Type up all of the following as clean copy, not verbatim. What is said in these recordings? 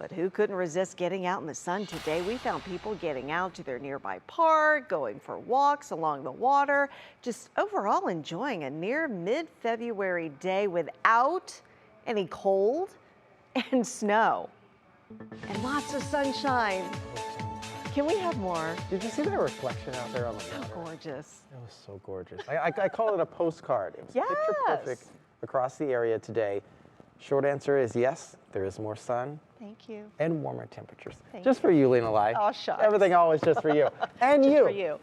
But who couldn't resist getting out in the sun today? We found people getting out to their nearby park, going for walks along the water, just overall enjoying a near mid-February day without any cold and snow and lots of sunshine. Can we have more? Did you see that reflection out there on the So water? gorgeous. It was so gorgeous. I call it a postcard. It was Yes. picture perfect across the area today. Short answer is yes, there is more sun Thank you. and warmer temperatures. Thank Just for you, Lena Lai. Oh, shucks. Everything always just for you. And Just you. for you.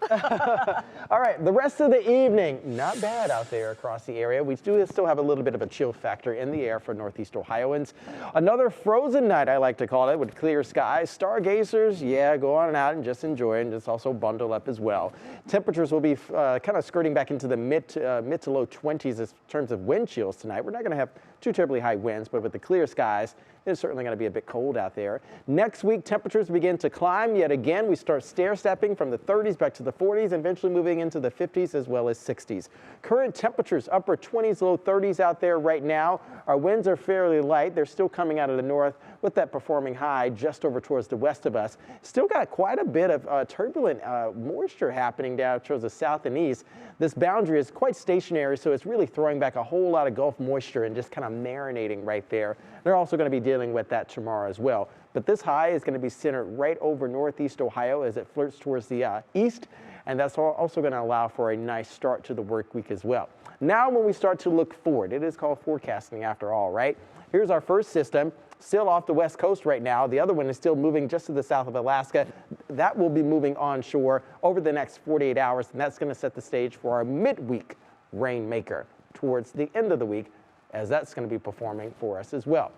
All right, the rest of the evening, not bad out there across the area. We do still have a little bit of a chill factor in the air for northeast Ohioans. Another frozen night, I like to call it, with clear skies. Stargazers, yeah, go on out and just enjoy and just also bundle up as well. Temperatures will be kind of skirting back into the mid to low 20s in terms of wind chills tonight. We're not going to have too terribly high winds, but with the clear skies, it's certainly going to be a bit cold out there. Next week, temperatures begin to climb yet again. We start stair-stepping from the 30s back to the 40s, eventually moving into the 50s as well as 60s. Current temperatures, upper 20s, low 30s out there right now. Our winds are fairly light. They're still coming out of the north with that performing high just over towards the west of us. Still got quite a bit of turbulent moisture happening down towards the south and east. This boundary is quite stationary, so it's really throwing back a whole lot of Gulf moisture and just kind of marinating right there. They're also going to be dealing with that tomorrow as well. But this high is going to be centered right over northeast Ohio as it flirts towards the east, and that's also going to allow for a nice start to the work week as well. Now when we start to look forward, it is called forecasting after all, right? Here's our first system, still off the west coast right now. The other one is still moving just to the south of Alaska. That will be moving onshore over the next 48 hours, and that's going to set the stage for our midweek rainmaker towards the end of the week, as that's going to be performing for us as well.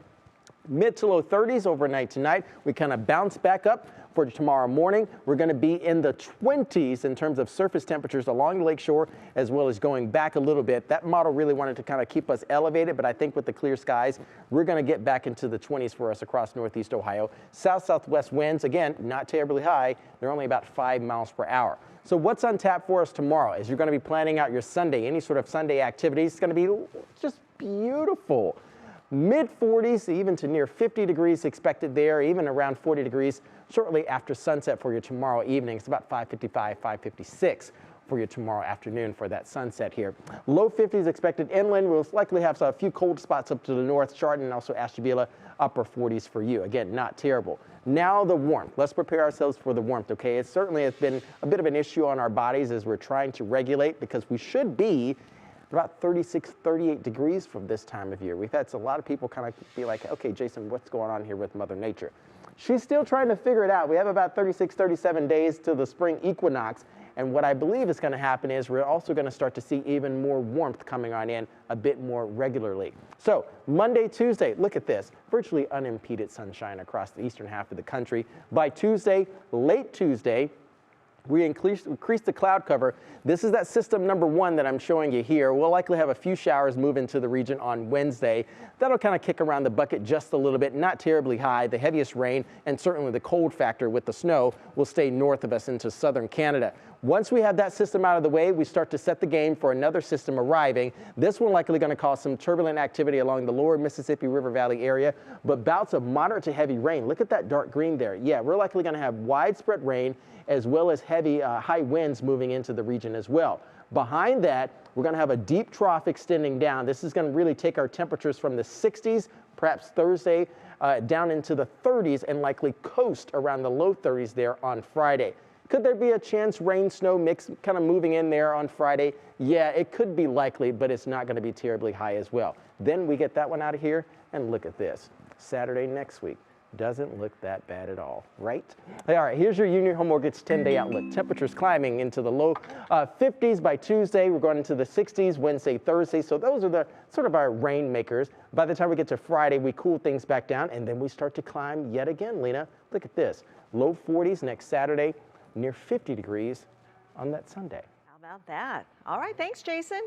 Mid to low 30s overnight tonight. We kind of bounce back up for tomorrow morning. We're going to be in the 20s in terms of surface temperatures along the lakeshore, as well as going back a little bit. That model really wanted to kind of keep us elevated, but I think with the clear skies, we're going to get back into the 20s for us across northeast Ohio. South-southwest winds, again, not terribly high. They're only about 5 miles per hour. So what's on tap for us tomorrow as you're going to be planning out your Sunday, any sort of Sunday activities? It's going to be just beautiful. Mid-40s, even to near 50 degrees expected there, even around 40 degrees shortly after sunset for you tomorrow evening. It's about 5:55, 5:56 for you tomorrow afternoon for that sunset here. Low 50s expected inland. We'll likely have a few cold spots up to the north, Chardon and also Ashtabula, upper 40s for you. Again, not terrible. Now the warmth. Let's prepare ourselves for the warmth, okay? It certainly has been a bit of an issue on our bodies as we're trying to regulate, because we should be about 36, 38 degrees from this time of year. We've had a lot of people kind of be like, okay, Jason, what's going on here with Mother Nature? She's still trying to figure it out. We have about 36, 37 days to the spring equinox. And what I believe is going to happen is we're also going to start to see even more warmth coming on in a bit more regularly. So Monday, Tuesday, look at this. Virtually unimpeded sunshine across the eastern half of the country. By Tuesday, late Tuesday, we increase the cloud cover. This is that system number 1 that I'm showing you here. We'll likely have a few showers move into the region on Wednesday. That'll kind of kick around the bucket just a little bit, not terribly high. The heaviest rain and certainly the cold factor with the snow will stay north of us into southern Canada. Once we have that system out of the way, we start to set the game for another system arriving. This one likely going to cause some turbulent activity along the lower Mississippi River Valley area, but bouts of moderate to heavy rain. Look at that dark green there. Yeah, we're likely going to have widespread rain as well as heavy high winds moving into the region as well. Behind that, we're going to have a deep trough extending down. This is going to really take our temperatures from the 60s, perhaps Thursday, down into the 30s, and likely coast around the low 30s there on Friday. Could there be a chance rain-snow mix kind of moving in there on Friday? Yeah, it could be likely, but it's not going to be terribly high as well. Then we get that one out of here, and look at this. Saturday next week. Doesn't look that bad at all, right? All right, here's your Union Home Mortgage 10-day outlook. Temperatures climbing into the low 50s by Tuesday. We're going into the 60s Wednesday, Thursday. So those are the sort of our rain makers. By the time we get to Friday, we cool things back down, and then we start to climb yet again, Lena. Look at this. Low 40s next Saturday, near 50 degrees on that Sunday. How about that? All right, thanks, Jason.